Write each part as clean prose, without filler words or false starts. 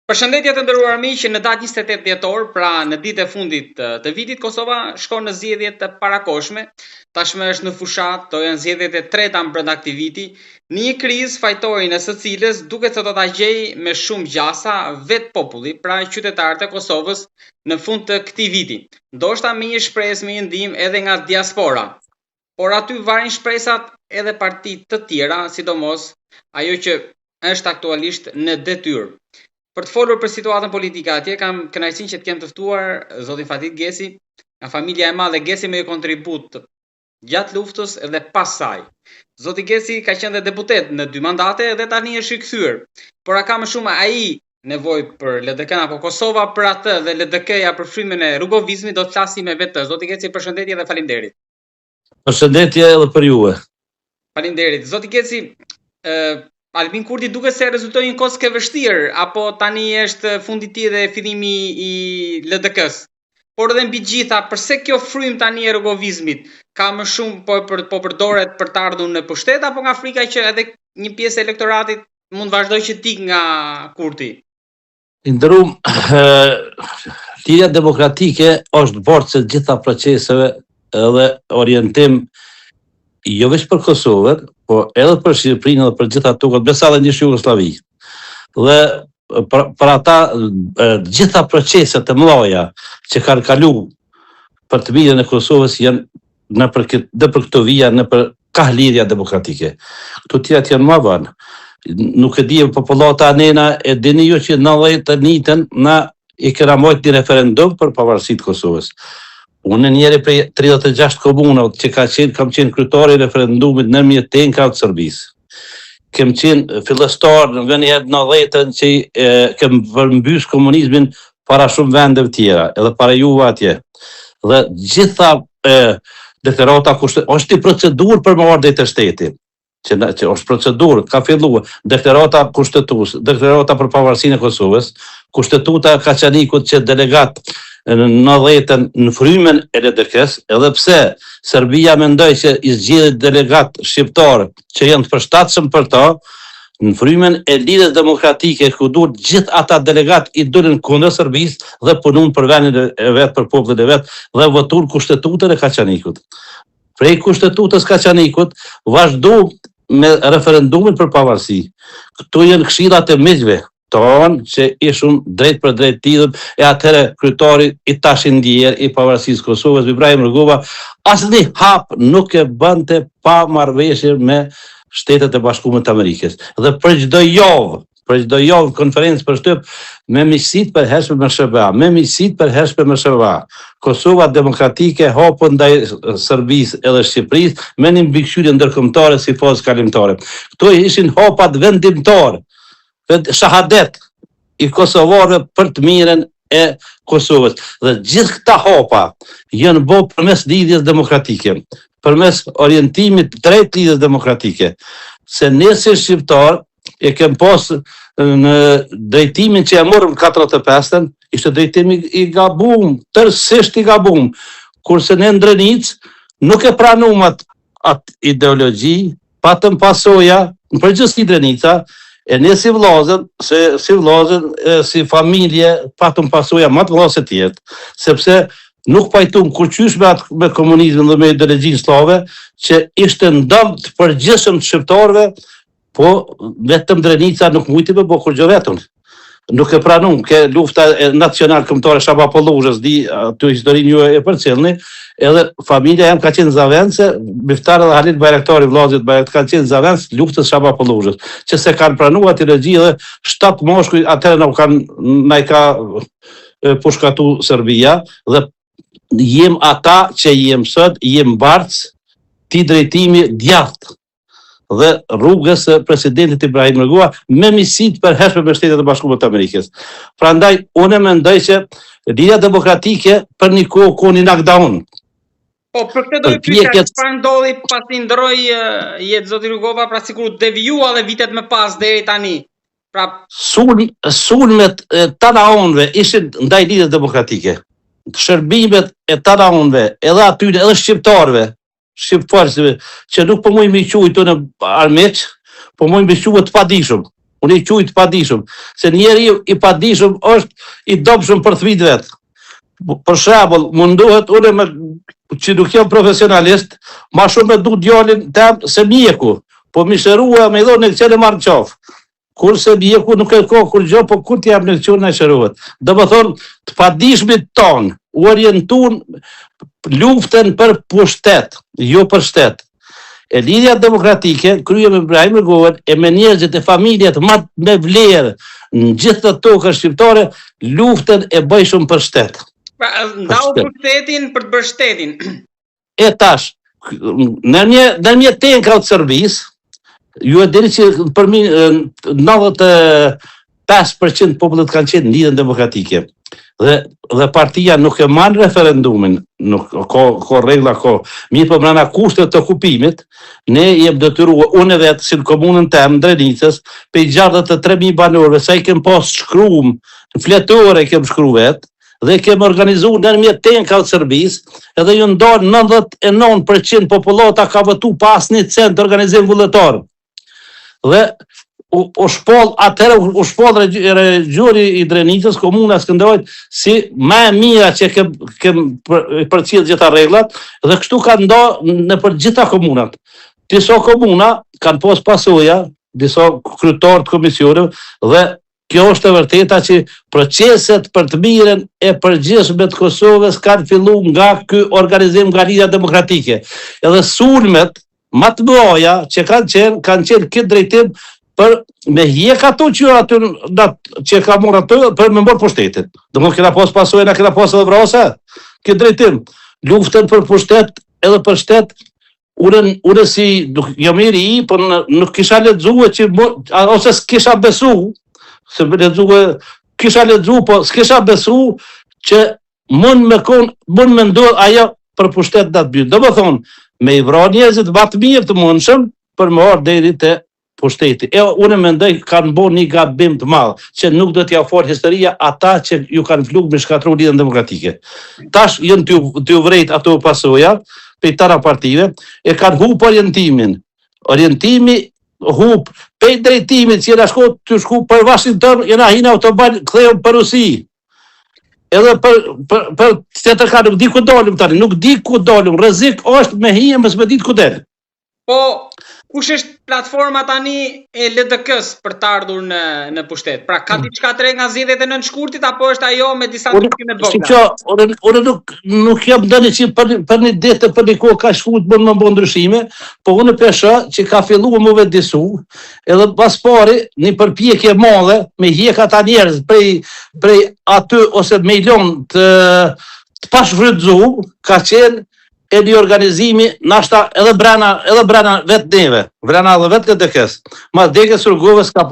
Përshëndetje të nderuar miq, në datë 28 dhjetor, pra në ditë e fundit të vitit, Kosova shkon në zgjedhjet të parakoshme. Tashmë është në fushat, to janë zgjedhjet e treta brenda këtij viti, në një krizë fajtori në së cilës duket se do ta gjej me shumë gjasa vet populli, pra qytetarët e Kosovës në fund të këtij viti. Ndoshta me një shpresë, me një ndihmë edhe nga diaspora. Por aty varin shpresat edhe partitë të tjera, sidomos ajo që është aktualisht në detyrë. Për të folur për situatën politike atje, kam kënaqësinë që të kem të ftuar zotin Fatit Gesi, nga familja e madhe Gesi me kontribut gjatë luftës edhe pas saj. Zoti Gesi ka qenë dhe deputet në 2 mandate dhe tani është i kthyer. Por a ka më shumë ai nevojë për LDK apo Kosova për atë dhe LDK-ja për frymën e rrugovizmit, do të flasim me vetë. Zoti Gesi, përshëndetje dhe faleminderit. Përshëndetje edhe për juve. Faleminderit. Zoti Gesi, Albin Kurti duket se rezultoi një kockë e vështirë, apo tani është fundi i tij dhe fillimi i LDK-s. Por edhe mbi gjitha, përse kjo frym tani e rrugovizmit ka më shumë po përdoret për të ardhur në pushtet, apo nga frika që edhe një pjesë e elektoratit mund vazhdoj që tik nga Kurti? Ndërum, Liria Demokratike është borcë të gjitha proceseve edhe orientim jo vetëm për Kosovën, po edhe për Shqipërinë dhe për gjitha tokët, besa dhe njështë Jugosllavi. Dhe për ata gjitha proceset të mëdha që kanë kalu për të mirën e Kosovës janë në për këto vija në për ka Liria Demokratike. Këto tjerat janë më vonë. Nuk e di popullata anena e dini ju që në 91 na i kena mojt një referendum për pavarësitë të Kosovës. Unë njeri prej 36 komunave që kam qenë kryetari i referendumit në 1991 të Serbisë. Kem qenë fillestar në vendin 90-ën që kem përmbys komunizmin para shumë vendeve tjera, edhe para juve atje. Dhe gjitha deklarata është i procedurë për marrë drejtë e shtetit. Që është procedurë, ka filluar deklarata kushtetuese, deklarata për pavarësinë e Kosovës, kushtetuta Kaçanikut që delegat në 90-ën në frymën e LDK-s, edhe pse Serbia mendoi që i zgjidhej delegat shqiptar që janë të përshtatshëm për to, në frymën e Lirias Demokratike ku duhet gjithë ata delegat i dolën kundër Serbisë dhe punuan për vendin e vet, për popullin e vet dhe votuan kushtetutën e Kaçanikut. Prej kushtetutës Kaçanikut vazhdu me referendumin për pavarësi. Këto janë këshillat e miqve tonë që ishun drejt për drejt tidhëm e atëre kryetari i tashin ndjer i pavarësisë Kosovës, Ibrahim Rugova, asnjë hap nuk e bënte pa marrëveshje me Shtetet e Bashkuara të Amerikës. Dhe për çdo javë konferencë për shtyp me miqësitë përhershme me SBA, me miqësitë përhershme me SBA. Kosova Demokratike hapën ndaj Serbisë edhe Shqipërisë me një mbikëqyrje ndërkombëtare si fazë kalimtare. Këto ishin hapat vendimtar, shahadet i kosovarëve për të mirën e Kosovës. Dhe gjithë këta hapa janë bërë përmes lidhjes demokratike, përmes orientimit drejt lidhjes demokratike. Se ne si shqiptar e kem pas në drejtimin që e morëm 45-ën, ishte drejtimi i gabum, tërësisht i gabum, kurse ne Ndrenic nuk e pranum atë ideologji, patëm pasoja, në përgjithësi Drenica, e ne si vllazën, si familje, patëm pasoja më të vllazë të tjerë, sepse nuk pajtum kur qysh me komunizmin dhe me ideologjinë slave, që ishte ndëm të përgjithshëm të shqiptarëve, po vetëm Drenica nuk mujti me bo kur gjë vetëm. Nuk e pranum, ke lufta nacional këmbëtare Shaba Pollushës, di aty historinë ju e përcjellni, edhe familja jam ka qenë zavendse, Biftar dhe Halil Bajraktari, vllazit Bajraktar kanë qenë zavendës luftës Shaba Pollushës, që se kanë pranuar ideologji dhe 7 moshkuj atëherë na i ka pushkatu Serbia dhe jem ata që jem sot, jem barcë ti drejtimi djathtë dhe rrugës së presidentit Ibrahim Rugova me miqësitë përhershme me Shtetet e Bashkuara të Amerikës. Prandaj unë mendoj që Liria Demokratike për një kohë një knockdown. Po për këtë do të pyesja, çfarë ndodhi pasi ndroi jetë zoti Rugova, pra sikur devijua dhe vitet më pas deri tani. Pra sulmet e tanaonëve ishin ndaj Lirias Demokratike. Shërbimet e tanaonëve, edhe aty edhe shqiptarëve që nuk po mujmë i quajtur në armiq, po mujmë i quajtur të padijshëm. Unë i quajt padishëm, se njeriu i padishëm është i dobshëm për thvit vet. Për shembull, mundohet unë që nuk jam profesionalist, ma shumë me du djalin tem se mjeku, po mi shërua me i dhonë në këqen e marrë qafë. Kurse mjeku nuk e ka kur gjë, po kur t'jam në këqen e shëruat. Dhe më thonë, të padishmit tonë, u orientun luftën për pushtet, jo për shtet. E Lidhja Demokratike, krye me Ibrahim Rgohen, e me njerëzit e familjet me vlerë në gjithë të tokën shqiptare, luftën e bëjshëm për shtet. Pra, ndau pushtetin për të bërë shtetin. E tash, në një tenka të servis, ju e diri që për mi 95% popullet kanë qenë Lidhjen Demokratike. Dhe partia nuk e manë referendumin, nuk ka regla, mi për mrena kushtet të okupimit, ne jem detyrua, unë vetë, si në komunën tem, Drenicës, pe i gjarët të 3.000 banorëve, sa i kem pas shkruum, në fletore kem shkru vetë, dhe kem organizu në një tenka të servis, edhe ju ndonë 99% populata ka vëtu pas një cent të organizim vullnetar. Dhe u shpoll regjori i Drenicës, komuna Skënderajt, si më e mira që kem përcjell gjitha rreglat, dhe kështu ka ndo në për gjitha komunat. Disa komuna kanë pas pasoja, disa kryetar të komisioneve, dhe kjo është e vërteta që proceset për të mirën e përgjithshme të Kosovës kanë filluar nga ky organizim nga Lidhja Demokratike. Edhe sulmet më të mëdha që kanë qenë këtë drejtim për me hjek ato që aty që ka marrë ato për me marrë pushtetin. Domthonë kena pas pasojë, kena pas edhe vrasë. Këtë drejtim, luftën për pushtet edhe për shtet, unë si jam i ri, por nuk kisha lexuar që ose s'kisha besu, se kisha lexuar, po s'kisha besu që mund me ndodh ajo për pushtet datë bjë. Domethënë, me i vrar njerëzit më të mirë të mundshëm për më ardh deri te pushteti. Unë mendoj kanë bërë një gabim të madh, që nuk do t'ja fol historia ata që ju kanë fluk me shkatrur Lidhjen Demokratike. Tash janë t'ju vrejt ato pasoja, pe tëra partive, e kanë hup orientimin. Orientimi hup, pe drejtimit që jena shku për Washington, jena hinë autoban, kthehëm për Rusi. Edhe për të ka nuk di ku dalim tani, nuk di ku dalim, rrezik është me hije mos me ditë ku del. Po, kush është platforma tani e LDK-s për të ardhur në pushtet? Pra, ka diçka të re nga zgjedhjet e 9 shkurtit, apo është ajo me disa ndryshime të vogla? Unë nuk jam dëni që për një ditë, për një kohë ka shkut më bë ndryshime, po unë pesha që ka filluar më vetëdisu, edhe pas pari një përpjekje madhe me hjek ata njerëz prej aty ose milion të pashfrytzuar, ka qenë e një organizimi nashta edhe brana vetë neve, brana edhe vetë LDK-s. Mas Dekës Rgoves ka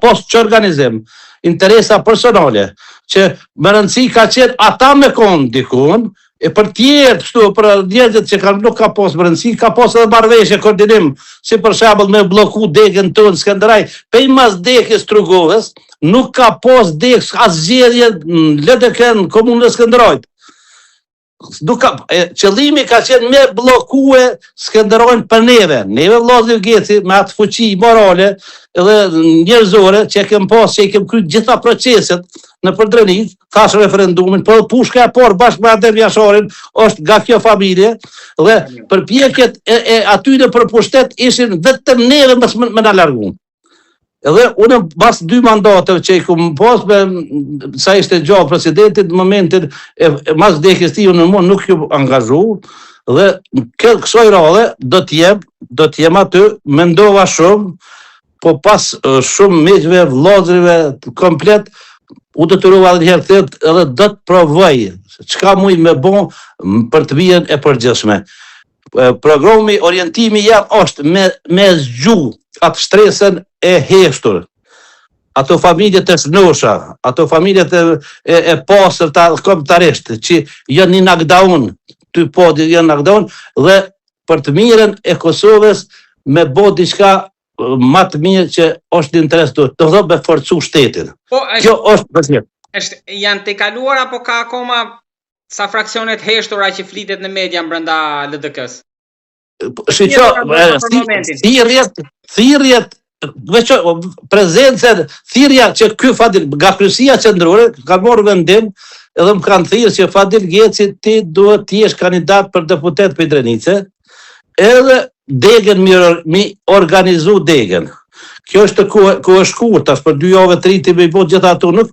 pas që organizim, interesa personale, që më rëndësi ka qenë ata me konë dikun, e për tjertë shtu, për njerëzit që nuk ka pas më rëndësi, ka pas edhe marrëveshje koordinim, si për shembull me bloku Dekën tonë Skënderaj, pej mas Dekës Rgoves, nuk ka pas Dekës as zgjedhje në LDK-n komunën Skënderajt. Qëllimi ka qenë me blokue Skënderajin për neve vllazëri Geci me atë fuqi morale edhe njerëzore që kem pas, që i kem kryer gjitha proceset në Drenicë, thash referendumin, por pushka e parë bashkë me Ader Jasharin është nga kjo familje dhe përpjekjet e atyre për pushtet ishin vetëm neve mos më na larguan. Edhe unë pas 2 mandateve që i kom pas sa ishte gjallë presidentit, në momentin mas Dekës ti unë nuk ju angazhu dhe kësaj radhe do t'jem aty, mendova shumë, po pas shumë miqve, vllazërive komplet, u detyrova edhe herë tjetër edhe do të provoj çka muj me bë për të mirën e përgjithshme. Programi orientimi jam është me zgju atë stresën e heshtur, ato familjet e shnosha, ato familjet e pasër të kombëtarisht, që janë një knockdown, ty podi janë knockdown, dhe për të mirën e Kosovës me bo diçka më të mirë që është në interes të thotë me forcu shtetin. Kjo është përgjithë. Janë të kaluar apo ka akoma sa fraksionet heshtura që flitet në media brenda LDK-s? Thirrjet prezencën, thirrja që ky Fadil, nga Kryesia Qendrore, ka marrë vendim, edhe më kanë thirrë që Fadil Geci ti duhet të jesh kandidat për deputet për Drenice, edhe degen mi organizu degen. Kjo është ku është shkurt, tash për 2 javë 3 ti me i bot gjitha ato, nuk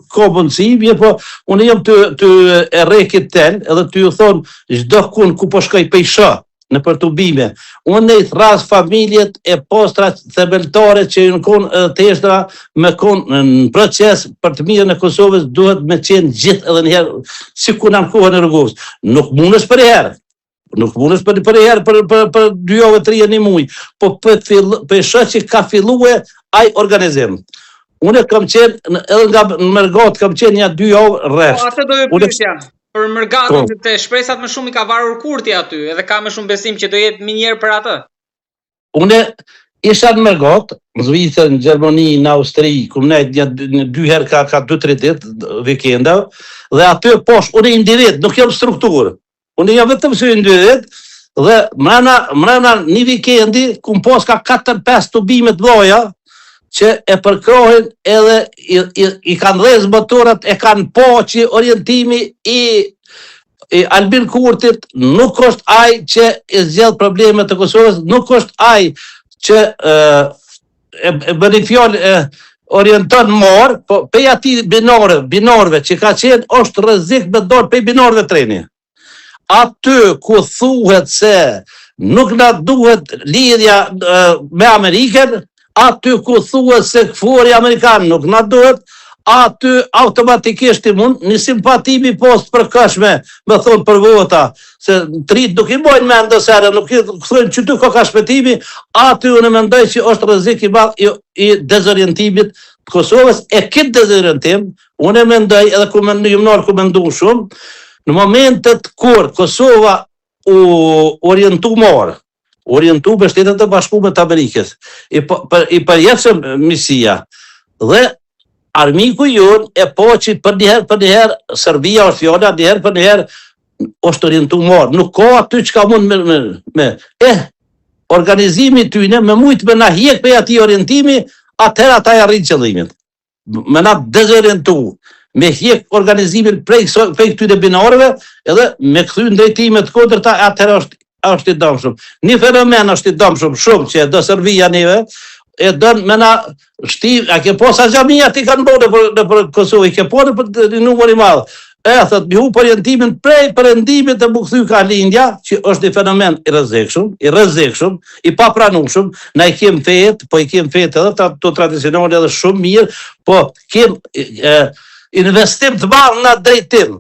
ka mundësi, po unë jam të e rekit ten, edhe të ju thonë çdo kun ku po shkoj pejsha në për të bime. Unë i thras familjet e postra themeltare që në konë teshtra me konë në proces për të mirën e Kosovës duhet me qenë gjithë edhe njëherë si ku në kohën e rrugës. Nuk mundës për herë. Nuk mundës për herë për 2 javë 3 një muj, po për shë që ka fillue aj organizim. Unë kam qenë, edhe nga Mërgat kam qenë 2 javë rresht. Atë do ju pyesja. Për Mërgatën, të shpresat më shumë i ka varur Kurti aty, edhe ka më shumë besim që do jetë minjer për atë. Unë isha në Mërgat, në Zvicër, në Gjermani, në Austri, ku më nejtë 2 herë ka 2-3 ditë, vikenda, dhe aty posh, unë individ, nuk jam strukturë. Unë jam vetëm si individ, dhe mrena një vikendi, ku më pos ka 4-5 tubimet dhoja, që e përkrohin edhe i kanë dhezë motorat, e kanë po që orientimi i Albin Kurtit nuk është aj që e zgjedh problemet të Kosovës, nuk është aj që e bëni fjallë orienton morë, po pej ati binorve që ka qenë është rrezik me dorë pej binorve treni. Aty ku thuhet se nuk na duhet lidhja me Amerikën, aty ku thuhet se këfuri Amerikan nuk na duhet, aty automatikisht i mund një simpatimi post përkashme, me thonë për vota, se trit nuk i bojnë me ndësere, nuk i thonë që ty ka shpetimi, aty unë mendoj që është rrezik i madh i dezorientimit të Kosovës, e këtë dezorientim, unë mendoj edhe ku mendu shumë, në momentet kur Kosova u orientu morë, orientu për Shtetet e Bashkuara të Amerikës, i përjetëshëm misia, dhe armiku jonë e po që për njëherë Serbia është fjona, njëherë për njëherë është orientu morë, nuk ka aty që ka mund me organizimi tyne, me mujtë me na hjek për ati orientimi, atëherë ata ja rrinë qëllimin, me na dezorientu, me hjek organizimin prej këtyre binarëve, edhe me këthy ndrejtimet kundërta, atëherë është i dëmshëm. Një fenomen është i dëmshëm shumë që e do Serbia neve, e dënë me na shtiv, a ke po sa gjamia ti kanë bërë në për Kosovë, i ke po në për numër i madhë. Thët, mi hu orientimin prej përendimit të më këthy ka lindja, që është një fenomen i rrezikshëm, i papranueshëm, na i kem fetë, po i kem fetë edhe të tradicionale edhe shumë mirë, po kem investim të madh në drejtim.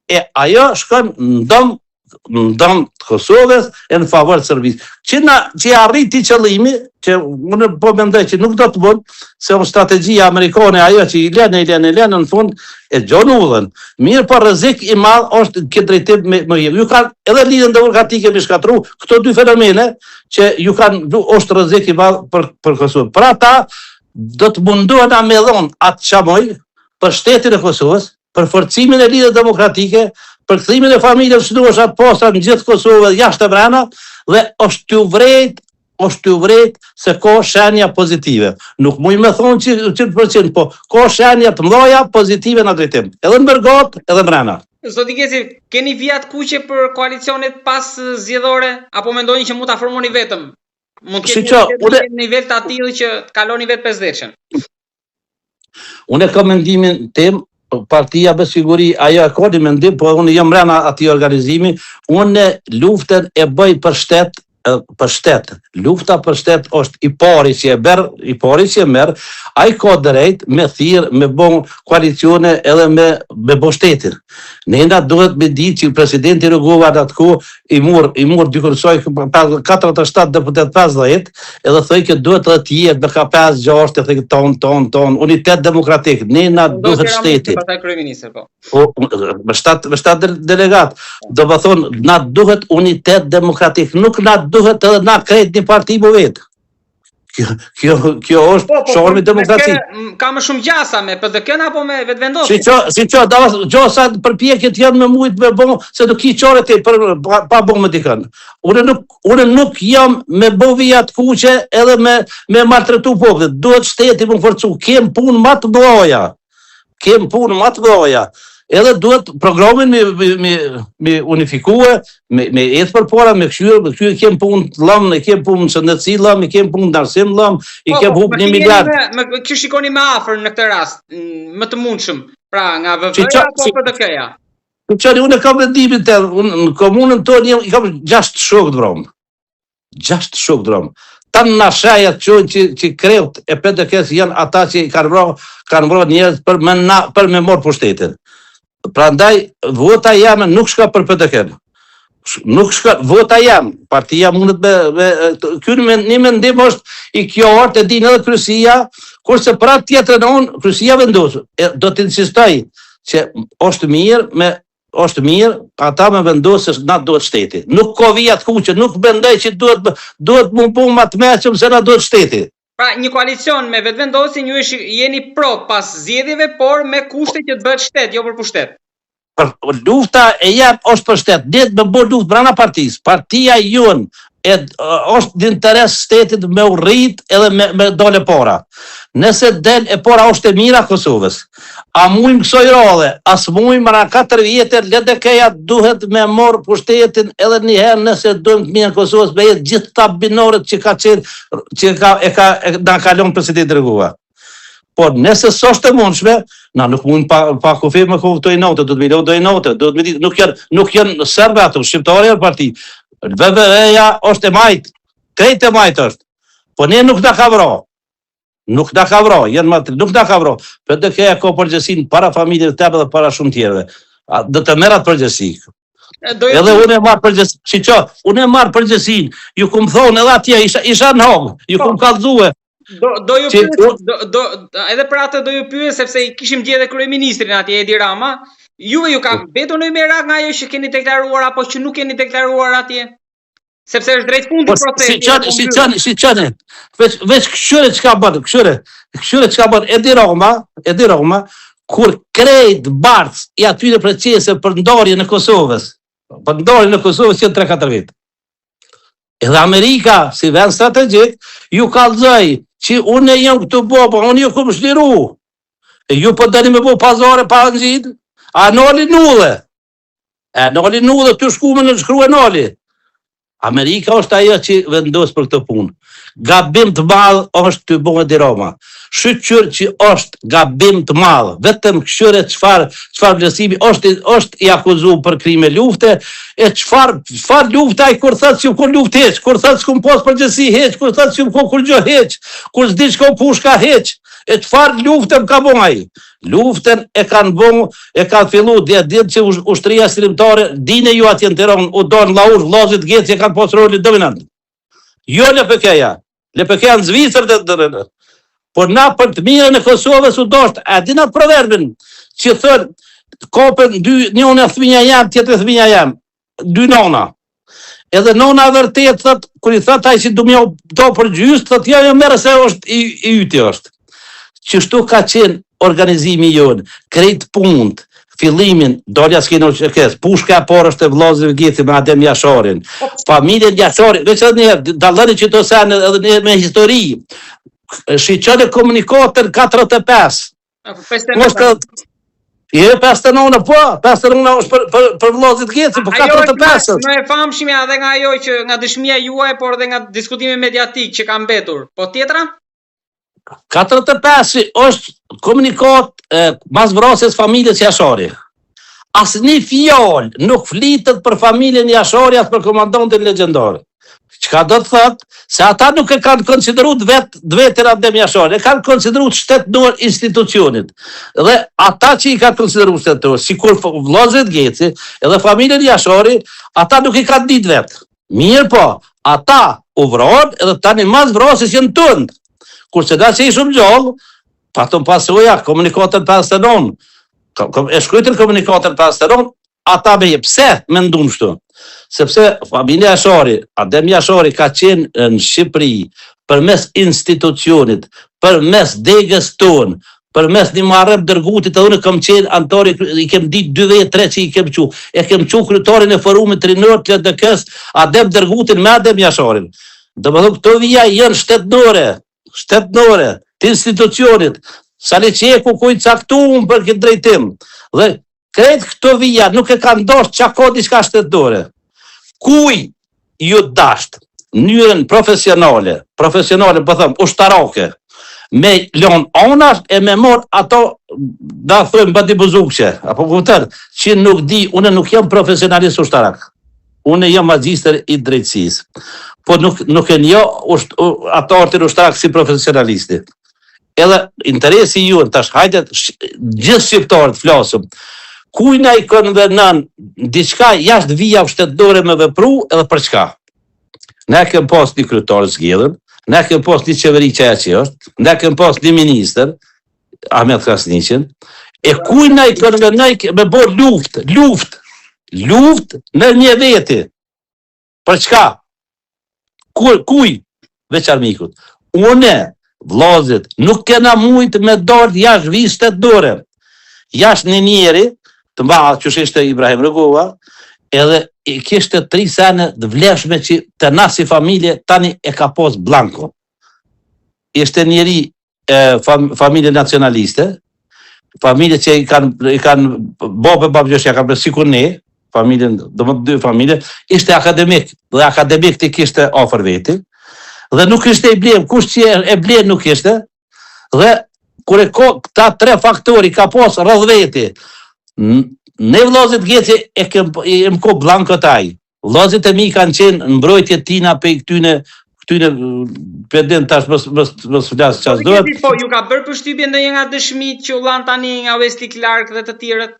E ajo shkon në dëm të Kosovës e në favor të Serbisë. Që arriti qëllimi, që unë po mendoj që nuk do të mund, se o strategjia amerikane ajo që i lenë në fund e gjon udhën. Mirë, po rrezik i madh është këtë drejtim më hirë. Ju kanë edhe lidhjen demokratike me shkatru këto dy fenomene që ju kanë është rrezik i madh për Kosovën. Për ata do të munduan a me dhon atë çamoj për shtetin e Kosovës, për forcimin e lidhjes demokratike, për kthimin e familjës së duash atë posta në gjithë Kosovën jashtë e brenda, dhe është të vret se ka shenja pozitive. Nuk muj me thonë 100%, po ka shenja të mëdha pozitive në drejtim, edhe në Mërgat, edhe brenda. Zoti Geci, keni vijat kuqe për koalicionet pas zgjedhore, apo mendoni që mund ta formoni vetëm? Mund të keni një nivel të atillë që të kaloni vetë 50-shën? Unë e kam mendimin tim, partia me siguri, ajo e ka një mendim, po unë jam brenda atij organizimi, unë luftën e bëj për shtet. Lufta për shtet është i pari që e merr, ai ka drejt me thirr, me bon koalicione edhe me bo shtetin. Nena duhet me ditë që presidenti Rugova në atë kohë i mur dykursoj 47 deputet 50, edhe thoi që duhet edhe të jetë me ka 5-6 e thoi ton, unitet demokratik, nena duhet shteti. Me 7 delegat, do më thonë, na duhet unitet demokratik, nuk na duhet edhe na krejt një parti më vetë. Kjo është shormi demokratik. Ka më shumë gjasa me PDK-n apo me vetëvendosje? Si që, gjosa përpjekjet janë me mujt me bo, se do ki qore ti pa bo me dikën. Unë nuk jam me bo vijat kuqe edhe me maltretu popullit. Duhet shteti më forcu. Kem punë më të mëdha. Edhe duhet programin me unifikue, me etë për para, me këshyre kem punë të lëmë, ne kem punë në shëndetësi lëmë, i kem punë në darsim lëmë, i kem punë 1 miliard. Kështu shikoni me afër në këtë rast, më të mundshëm, pra nga VV-ja apo PDK-ja? Unë kam vendimin të, në komunën tonë i kam 6 shokë të vromë. 6 shokë të vromë. Tanë në shajat që kreut e PDK-s janë ata që kanë vro njerëz për me morë pushtetin. Pra ndaj, vota jam nuk shka për PDK-n. Nuk shka, vota jam, partia mundet me një mendim është i kjo artë e din edhe kryesia, kurse pra tjetër në unë, kryesia vendosë. Do të insistoj që është mirë, ata me vendosë se na duhet shteti. Nuk ko vijat kuqe, nuk bendoj që duhet më punë më të meqëm se na duhet shteti. Pra, një koalicion me vetëvendosje, ju jeni pro pas zgjedhjeve, por me kushte që të bëhet shtet, jo për pushtet. Lufta e jam është për shtet, ne të më bërë luftë brana partisë. Partia jonë është në interes shtetit me urrit edhe me dole pora. Nëse del e pora është e mira Kosovës, a mujmë kësoj role, as mujmë mëra 4 vjetë, LDK-ja duhet me morë pushtetin edhe njëherë nëse duhet të mirë Kosovës me jetë gjithë ta binoret që ka qenë, që nga kalon presidenti Dregua. Por nëse s'është e mundshme, na nuk mund pa kufi me kohë këto i note, do të milion do i note, nuk janë serbe ato, shqiptare janë parti. VV-ja është e majtë, krejt e majtë është, po ne nuk da ka vro. Nuk da ka vro, nuk da ka vro. PDK-ja ka përgjësin para familje të tebe dhe para shumë tjereve. Dhe të merat përgjësi. Edhe unë e marë përgjësin, si që, unë e marë përgjësin, ju këmë thonë edhe atje, isha në hongë, ju këmë kalzue. Do ju pyes, edhe për atë do ju pyes sepse kishim gjetur kryeministrin atje Edi Rama, juve ju ka mbetur në merak nga ajo që keni deklaruar apo që nuk keni deklaruar atje? Sepse është drejt fundit procesi. Si çani. Veç këshyre çka bën, këshyre çka bën Edi Rama, kur krejt barc i aty në procese për ndarjen e Kosovës. Për ndarjen e Kosovës janë 3-4 vjet. Edhe Amerika, si vend strategjik, ju kallëzoj që unë jam këtu boba, unë ju këmë shliru. E ju për dani me bo pazare pa nëzit, a nali nulle. Nali nulle, të shkume në shkru e nali. Amerika është ajo që vendosë për këtë punë. Gabim të madhë është të bëhe Edi Rama. Shqyqyr që është gabim të madhë. Vetëm këshyre qëfar vlerësimi është i akuzu për krime lufte, e qëfar lufte a i kur thëtë që ju kur luft heq, kur thëtë që ku më posë përgjësi heq, kur thëtë që ju më kur gjë heq, kur zdi që ku pushka heq, e qëfar luftën ka bon aji. Luftën e kanë bon, e kanë fillu, dhe që ushtëria shërimtare, dine ju atje në Tiranë, u donë laush, vllazit gjetë që kanë posë roli dominant. Jo LPK-ja në Zvicër dhe por na për të mirën e Kosovës u dosht, a dina proverbin, që thërë, kopën, njën e thminja jam, tjetër e thminja jam, 2 nona. Edhe nona vërtet, thët, kër i thët, aj si du mjo do për gjysë, thët, jo mërë se është, i yti është. Qështu ka qenë organizimi jonë, krejt punët, fillimin, dolja s'kino që kësë, pushka por është e vllazëve Gjeci me Adem Jasharin, familjen Jasharin, veç edhe njerë, dalëni që të senë edhe me histori, shqyqën e komunikatën 45. Je 59, po, 59 është për vllazit Gjeci, po 45. Në e famshimja dhe nga ajo që nga dëshmia juaj, por dhe nga diskutimi mediatik që ka mbetur, po tjetra? 45 është komunikat mas vrasjes familjes Jashari. Asë një fjallë nuk flitet për familjen Jashari as për komandantin legjendar. Çka do të thëtë, se ata nuk e kanë konsiderut vetën Adem Jashari, e kanë konsiderut shtetënor institucionit. Dhe ata që i kanë konsiderut shtetënor, si kur vllazët Gjeci edhe familjen Jashari, ata nuk i kanë ditë vetë. Mirë po, ata u vronë edhe tani mas vrasjes jenë tëndë. Kurse da që i shumë gjallë, pa të më pasuja, komunikatën 59, e shkrytën komunikatën 59, ata me je pse me ndunë shtu. Sepse familja Jashari, Adem Jashari ka qenë në Shqipëri përmes institucionit, përmes degës tonë, përmes një marrëm dërgutit, edhe unë kam qenë antori, i kem ditë 2 vjet 3 që i kem qu. E kem qu kryetarin e forumit trinor të LDK-s, Adem dërgutin me Adem Jasharin. Domethënë këto vija janë shtetënore të institucionit, Saliqeku ku i caktuar për këtë drejtim. Dhe krejt këto vija nuk e kanë dorë çka ka diçka shtetënore. Kuj ju dasht mënyrën profesionale, po them, ushtarake, me lon onash e me mor ato, da thëmë bëti buzukqe, apo kuptën, që nuk di, une nuk jam profesionalist ushtarak, une jam magjister i drejtësisë, po nuk e njo ato artin ushtarak si profesionalisti. Edhe interesi ju, tash hajdet, gjithë shqiptarët flasëm, kujna i konvenan diçka jashtë vija shtetëdore me vepru edhe për çka. Ne kem pas një kryetar zgjedhur, ne kem pas një qeveri që është, ne kem pas një minister, Ahmet Krasniqin, e kujna i konvenaj me bërë luft në një veti. Për çka? Kuj? Veç armikut. Une, vllazit, nuk kena mujt me dart jashtë vijë shtetëdore. Jashtë një njeri, të mba që ishte Ibrahim Rugova, edhe i kishte 3 sene të vlefshme që të na si familje tani e ka pos Blanko. Ishte njeri familje nacionaliste, familje që i kanë babë ja kanë sikur ne, familjen, do më 2 familje, ishte akademik, dhe akademik të kishte ofër veti, dhe nuk ishte i blem, kush që e blem nuk ishte, dhe kure këta 3 faktori ka pos rrëdh veti, ne vllazit Geci e më ko Blanko taj. Vllazit e mi kanë qenë në mbrojtje tina pe këtyne pedin tash mos flas çfarë dohet. Po ju ka bërë përshtypje ndonjë nga dëshmit që u llan tani nga Vesti Clark dhe të tjerët?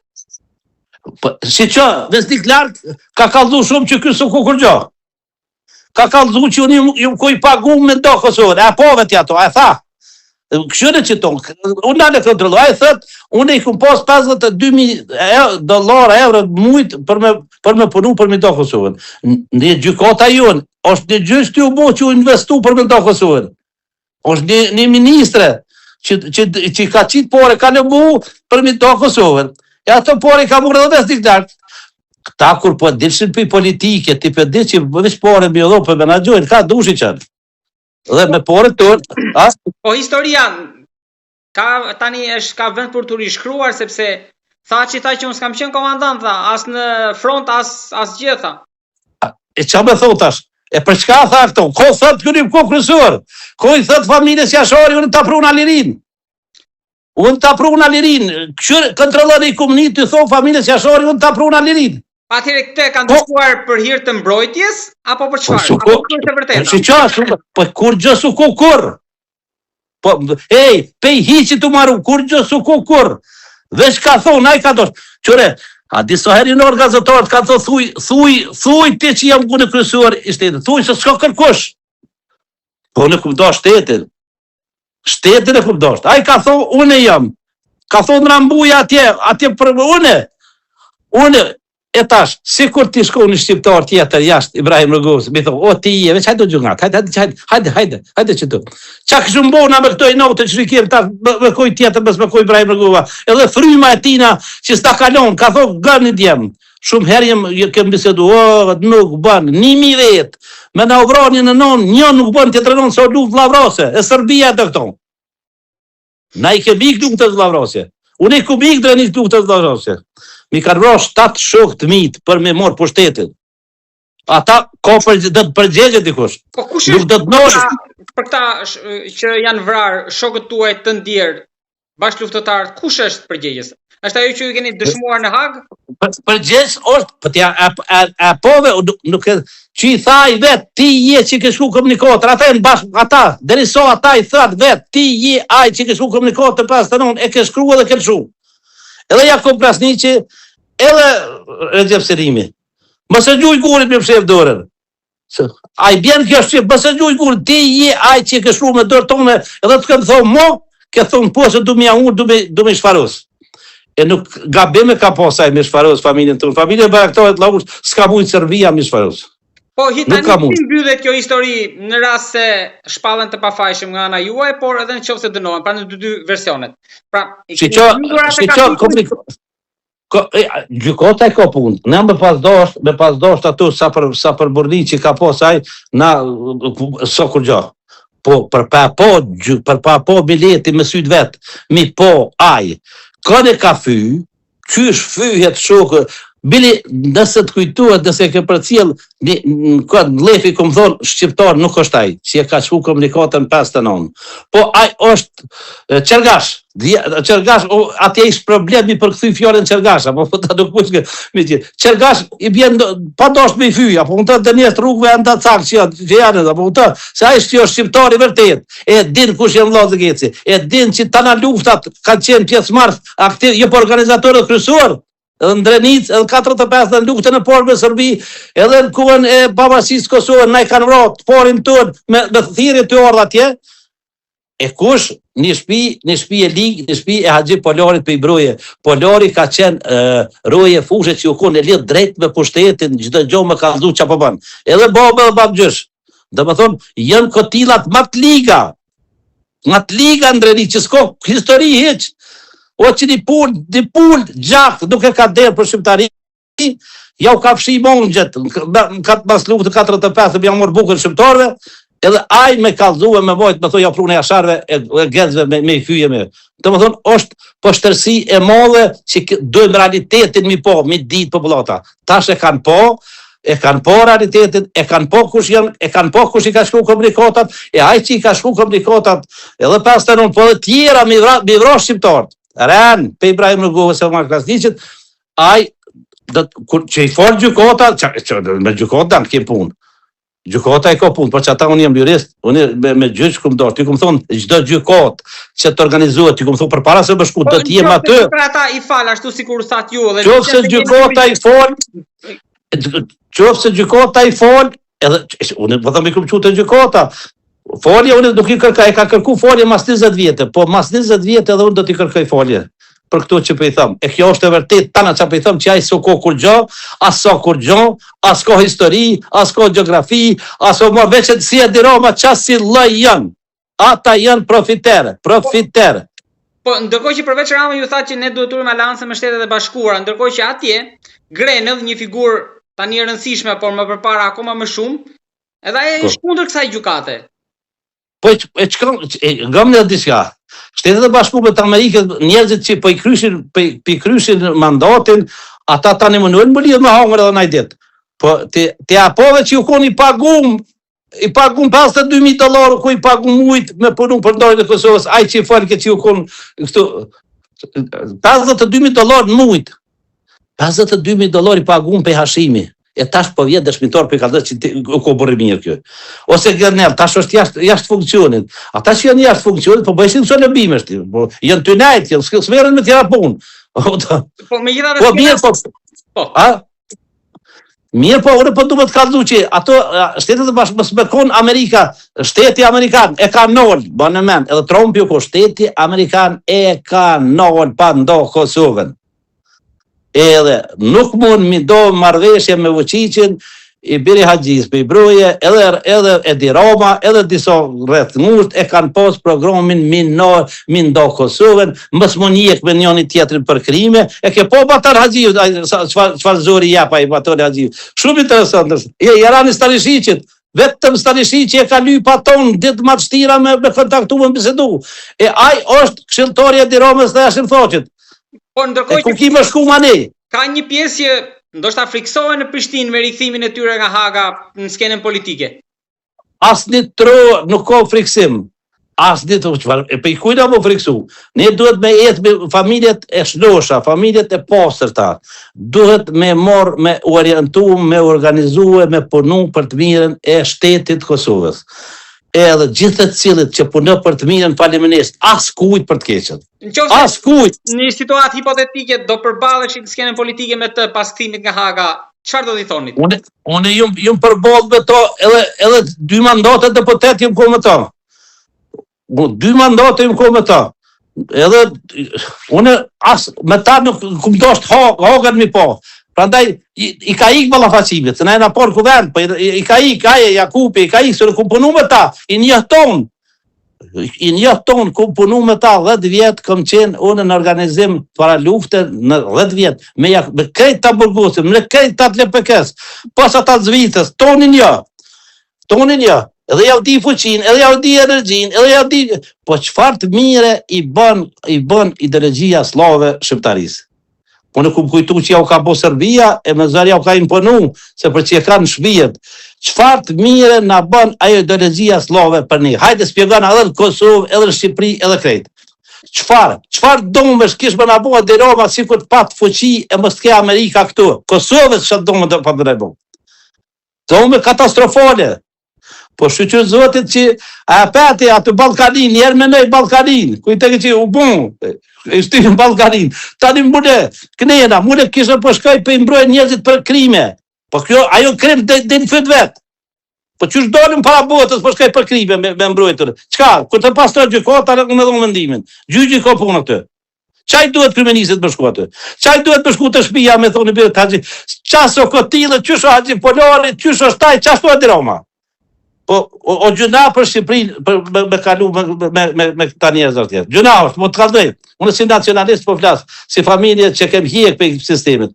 Po si që Vesti Clark ka kallzu shumë që ky s'u kur gjë. Ka kallzu që unë ju ku i pagu me do Kosovën. A po vetë ato, a tha. Këshyre që tonë, unë nale kontrolu, a i thët, unë i kum pas $52,000 euro mujt për me punu për me do Kosovën. Në gjykata jonë, është një gjysh të u bo që u investu për me do Kosovën. është një ministre që ka qitë pore, ka në mu për me do Kosovën. E ato pore ka murë dhe Vesti Clark. Këta kur po dilshin për politike, ti për dit që vësh pore me do për menagjojnë, ka dushi qënë. Dhe me pore tërë, Po historia tani ka vend për të rishkruar, sepse tha që unë s'kam qenë komandant, tha, as në front, as gjitha. E qa me thot tash? E për çka tha këto? Ko thot kërim ko kryesor? Ko i thot familjes Jashari, unë ta pru në Alirin. Unë ta pru në Alirin. Kontrollon i komunit të thon familjes Jashari, unë ta pru në Alirin. Atëherë këtë kanë dëshuar për hir të mbrojtjes apo për çfarë? Apo për të vërtetë? Po kur gjë su kur. Po pe hiçi të marru kur gjë su kur. Veç ka thon ai ka dosh. Qore, a disa herë në organizatorët kanë thonë thuj ti që jam në kryesor i shtetit. Thuj se s'ka kërkosh. Po në kupton shtetin. Shtetin e kupton. Ai ka thonë unë jam. Ka thonë Rambuja atje për unë e tash, si kur ti shko një shqiptar tjetër jashtë Ibrahim Rugos, mi thonë, o ti je, veç hajde o gjungat, hajde që tu. Qa këshu mbona me këto i notë që shrikim tash me koj tjetër, me koj Ibrahim Rugova, edhe fryma e tina që s'ta kalon, ka thonë gërni djemë, shumë herë kem bisedu, nuk bën, 1.000 vetë, me në ovrani në non, një nuk bën tjetër non, se o luft vlavrase, e Serbia e të këto. Na i kem ik luft të vlavrase, unë i kum ik dhe një luft të vlavrase. Mi kanë vrar 7 shok të mitë për me morë pushtetin. Ata ka përgjegje dikush. Po kush është për këta që janë vrarë shokët tuaj të ndjerë, bashkëluftëtarët, kush është përgjegjës? Është ajo që ju keni dëshmuar në Hag? Përgjegjës është, po t'ja apove, nuk e, që i tha i vetë, ti je që ke shku komunikatër, ata e në bashkë, ata, deriso ata i thrat vetë, ti je aj që ke shku komunikatër pas të non, e ke shkru edhe ke lëshu. Edhe Jakub Krasniqi, edhe Recep Serimi. Mëse gjuj gurit me pshef dorën. A i bjen kjo shqip, mëse gjuj gurit, ti je aj që ke shru me dorë tone, edhe të këmë thonë mo, ke thonë po se du me ja unë, du me shfarus. E nuk gabime ka posa e Mishfaros familjen tonë. Familja Bayraktarit Llahuç s'ka mujt Serbia Mishfaros. Po hitani si mbyllet kjo histori në rast se shpallen të pafajshëm nga ana juaj, por edhe nëse dënohen, pra në dy versionet. Pra, gjykata e ka punë. Ne me pas dosht ato sa për burni që ka posaj na so kur gjë. Po për pa po bileti me syt vet, mi po aj. Këne ka fy, qysh fyhet shokë, bili nëse të kujtuat, nëse ke për cilë, në lefi këmë thonë, shqiptar nuk është aj, që e ka shku komunikatën 5-9. Po aj është Qergash, atje ishë problemi për këthy fjallën Qergash, apo ta nuk pushke, Qergash i bjen, pa dosht me i fyj, apo në të dënjesht rrugve e nda cak që janë, apo në të, se a ishtë që është shqiptar i vërtet, e din kush jenë vllazë Geci, e din që tana luftat kanë qenë pjesë marrë aktiv, jo për organizatorët kryesor, edhe në Drenicë, edhe 45 në luftën e parë me Serbi, edhe në kuën e pavarësisë Kosovës, na i kanë vrarë parin tonë me thirrje të ardha atje. E kush një shtëpi e ligë, një shtëpi e Haxhi Polarit për i broje. Polari ka qenë roje fushë që u konë e lidh drejt me pushtetin, çdo gjë më ka dhënë çfarë po bën. Edhe babë dhe babgjysh. Domethënë, janë kotillat më të liga. Më të liga në Drenicë, që s'ka histori hiç. O që një pul gjak nuk e ka derë për shqiptari, ja u ka fshi mongjet, në katë mas luftë 45 të bja mërë bukën shqiptarve, edhe aj me kalzu e me vojt, me thoi ja prune jasharve e genzve me i fyje me. Të më thonë, është poshtërsi e modhe që dojmë realitetin mi po, mi ditë popullata. Tash e kanë po realitetin, e kanë po kush janë, e kanë po kush i ka shku komunikatat, e aj që i ka shku komunikatat, edhe pas të nënë, po dhe tjera mi vro shqiptarët. Ren, pe Ibrahim Rugove se ma Krasniqit, aj, që i folë gjykota, me gjykota në kemë punë. Gjykota e ka punë, por që ata unë jem jurist, unë me gjyq këmë dorë, ty këmë thonë, gjdo gjykot që të organizuat, ty këmë thonë, për para se më shku, do t'jem atë. Për ata i falë, ashtu si kur sa t'ju. Qofë se gjykota i folë, edhe, unë vëthëm i këmë qutë gjykota, folje, unë nuk i kërkaj, e ka kërku folje mas 20 vjetë, po mas 20 vjetë edhe unë do t'i kërkaj folje, për këto që për i thëmë. E kjo është e vërtet, tana që për i thëmë që ajë s'o ko kur gjo, as s'o kur gjo, as ko histori, as ko geografi, as o më veqet si e diroma qas si lëj janë. Ata janë profiterë. Po, ndërkohë që përveç Rama ju tha që ne duhet urim alansë me Shtetet e Bashkuara, ndërkohë që atje, Grenell, një figurë tani e rëndësishme, por më përpara akoma më shumë, edhe e shkundër kësaj gjykate. Po ngam në diçka. Shtetet e Bashkuara të Amerikës, njerëzit që po i kryshin mandatin, ata tani më nuk më lidh me hangër edhe najdet. Po te apove që ju kon i pagum 52.000 dollarë ku i pagum ujt me punu për ndarjen e Kosovës, ai që i falë që ju kon këtu 52.000 dollarë në ujt. 52.000 dollarë i pagum pe hashimi. E tash po vjet dëshmitar për kalë që u ko bërë mirë kjo. Ose Grenell, tash është jashtë funksionit. Ata që janë jashtë funksionit, po bëjshin këso lëbimesht, po janë të nejtë, janë smerën me tjera punë. Po me gjitha dhe mirë, po. Mirë, po, unë po du më të kaldu që ato shtetet e bashkë, mësë me konë Amerika, shteti Amerikan e ka nëllë, banë në men, edhe Trump ju ko shteti Amerikan e ka nëllë pa ndo Kosovën. Edhe nuk mund mi do marrëveshje me Vučićin, i biri Haxhis për i broje, edhe Edi Rama, edhe disa rreth ngusht e kanë pas programin min do Kosovën, mës më njek me njëni tjetrin për krime, e ke po batar Haxhiu, çfarë zori japa i batar Haxhiu. Shumë interesant, Jarani Stanishicit, vetëm Stanishicit e ka ly paton, ditë më të shtira me kontaktu me bisedu. E aj është këshilltori Edi Ramës dhe Hashim Thaçit. Po ndërkohë ku ki më shku mani? Ka një pjesë që ndoshta friksohen në Prishtinë me rikthimin e tyre nga Haga në skenën politike. Asnjë tro nuk ka friksim. Asnjë të çfarë e pe kujt apo friksu. Ne duhet me jetë me familjet e shlosha, familjet e pastërta. Duhet me marr me orientu, me organizue, me punu për të mirën e shtetit Kosovës. Edhe gjithë të cilët që punë për të mirën faleminderisht, as kujt për të keqen. As kujt. Në situatë hipotetike do përballeshin në skenën politike me të pas kthimit nga Haga, çfarë do t'i thonit? Unë jum përballë me to, edhe 2 mandate deputet jam ko me to. 2 mandate jam ko me to. edhe unë me ta nuk kumdosht hogën mi po. Prandaj i ka ik ballafaqimit, se na jena por kuvend, po i ka ik aje Jakupi, i ka ik se ku punu me ta, i njëhton ku punu me ta 10 vjet, kam qenë unë në organizim para lufte në 10 vjet, me krejt ta burgusim, me krejt ta LPK-s, pas ata zvitës, tonin jo, edhe ja u di fuqin, edhe ja u di energjin, edhe ja u di, po çfarë të mire i bën ideologjia slave shqiptarisë. Po në kum kujtu që ja u ka bo Serbia, e me zërë ja u ka imponu, se për që e ka në shpijet. Qëfar të mire na bën ajo ideologjia slave për një? Hajde spjegon edhe në Kosovë, edhe në Shqipëri, edhe krejt. Qëfar domësh kish më na bo dhe Roma si kur të patë fuqi e mës të ke Amerika këtu? Kosovës që domë dhe për dhe bo. Domë katastrofale. Po shqyqyr zotit që a peti atë Ballkanin, njerë me nëj Ballkanin, kujte që u bun, e shtirin Ballkanin, tani mune kishë përshkoj për imbrojnë njerëzit për krime, po kjo, ajo krim dhe në fyt vetë, po qysh dolim para botës përshkoj për krime me mbrojtër, qka, kur të pas të gjykota në me dhonë mendimin, gjyqi ka punë këtë, qaj duhet kriminalisit më shku atë, qaj duhet më shku të shpia me thonë i bërë të haqi, qasë o këtile, qysh o haqi polari, qysh o shtaj, qasë o edhe Roma. Po, o gjuna për Shqipërinë me kalu me këta njerëzër tjetë. Gjuna është, mo të kaldoj. Unë si nacionalist po flasë, si familje që kem hjek për sistemit.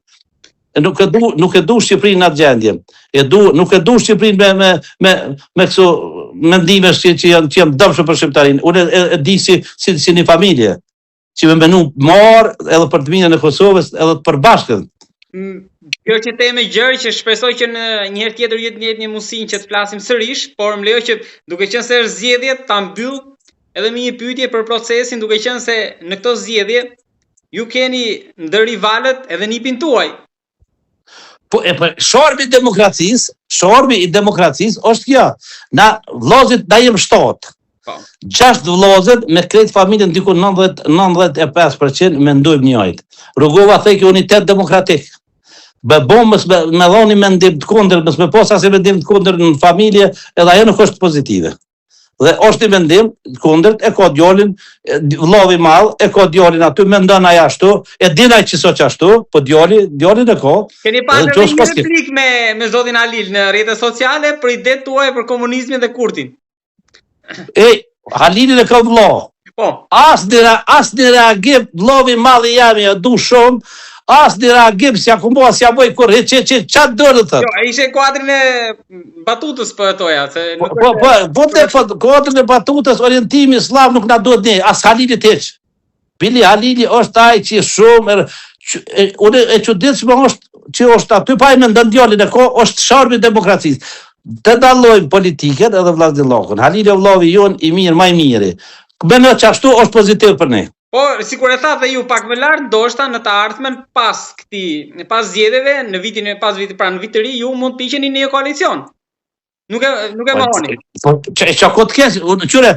Nuk e du Shqipërinë në atë gjendje. Nuk e du Shqipërinë me këso mendimesh që janë dëmshme për Shqiptarinë. Unë e di si një familje, që me menu marë edhe për të mirën e Kosovës, edhe të përbashkën. Kjo që teme gjërë që shpresoj që në njëherë tjetër jetë një mundësinë që të flasim sërish, por më lejo që duke qenë se është zgjedhje ta mbyll edhe me një pyetje për procesin, duke qenë se në këto zgjedhje ju keni ndër rivalët edhe nipin tuaj. Po shorbi i demokracisë është kjo. Na vllazit na jem 7. 6 vllazët me krejt familjen diku 95% mendojmë njëjtë. Rrugova thej kjo unitet demokratik. Mësë me dhoni mendim të kundër, mësë me posa se mendim të kundër në familje, edhe ajo nuk është pozitive. Dhe është i mendim të kundër, e ka djallin, vllavi madh, e ka djallin aty, mendon aja ashtu, e dinaj që so që ashtu, po djallin e ka. Keni pasur edhe një replik me zotin Halil në rrjetet sociale për idetë tuaja për komunizmin dhe Kurtin. Halilin e ka vllah. As një reagim, vllavi madh i jam, du shumë, as një reagim si akumboha, si aboj kur, qatë dërë të thëtë? Jo, ishe kuadrin e batutës për toja. Kuadrin e batutës, orientimi slav nuk na duhet një, as Halilit heq. Bili Halili është aj që shumë, unë e që ditë që është aty pa i me ndëndjallin e ko, është sharmi demokracisë. Të dallojmë politiken edhe vllazdillokun. Halili o vllavi jonë i mirë, maj miri. Bënë që ashtu është pozitiv për ne. Po, si kur e tha dhe ju pak më lartë, ndoshta në të ardhmen pas zgjedhjeve, në vit të ri, ju mund të piqeni në një koalicion. Nuk e mahoni. Po, që këtë kesë, qyre,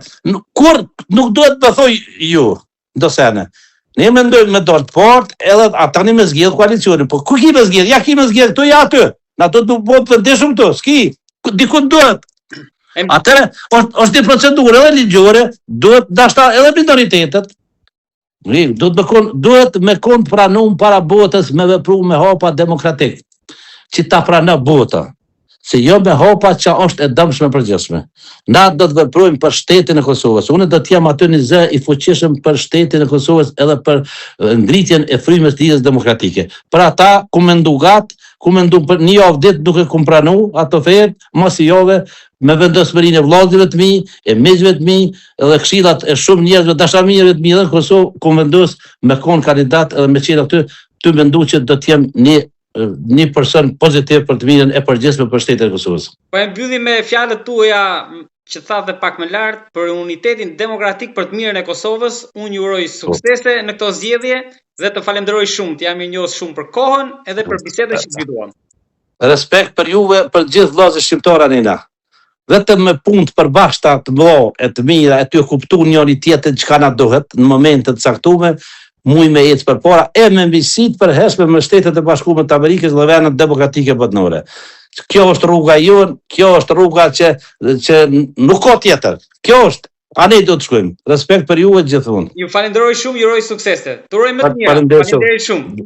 kur nuk duhet të thoj ju, do sene. Ne mendojmë me dorë të fort, edhe ata një me zgjedhë koalicionin. Po, ku ki me zgjedhë? Ja ki me zgjedhë, këtu ja aty. Në ato të bëtë pëndeshëm të, s'ki. Dikun duhet. Atëre, është një procedurë edhe ligjore, duhet dashta edhe minoritetet. Duhet me kon pranum para botës me vepru me hapa demokratik, që ta prana bota, se jo me hapa që është e dëmshme përgjithshme. Na do të veprojmë për shtetin e Kosovës, unë do të jam aty një zë i fuqishëm për shtetin e Kosovës edhe për ngritjen e frymës të lidhjes demokratike. Për ata, ku mendu për një javë ditë duke ku pranu ato fejt, mos i jove, me vendosmërinë e vllazëve të mi, e miqve të mi, edhe këshillat e shumë njerëzve dashamirëve të mi dhe në Kosovë, ku vendos me kon kandidat edhe me qenë aty, ty mendu që do të jem një person pozitiv për të mirën e përgjithshme për shtetin e Kosovës. Po e mbyllim me fjalët tuaja që thatë pak më lart për unitetin demokratik për të mirën e Kosovës. Unë ju uroj suksese në këto zgjedhje dhe të falenderoj shumë, të jam i njohur shumë për kohën edhe për bisedën që zgjidhuam. Respekt për juve, për gjithë vllazët shqiptar anina. Vetëm me punë të përbashkëta të mëdha e të mira, e të kuptuar njëri tjetrin çka na duhet në momente të caktuara, muj me ecë përpara e me mbisit për hershme me Shtetet e Bashkuara të Amerikës dhe vendet demokratike botërore. Kjo është rruga jonë, kjo është rruga që nuk ka tjetër. Kjo është Ani do të shkojmë. Respekt për juve gjithmonë. Ju falenderoj shumë, ju uroj suksese. Të uroj më të mira. Faleminderit Faleminderit shumë.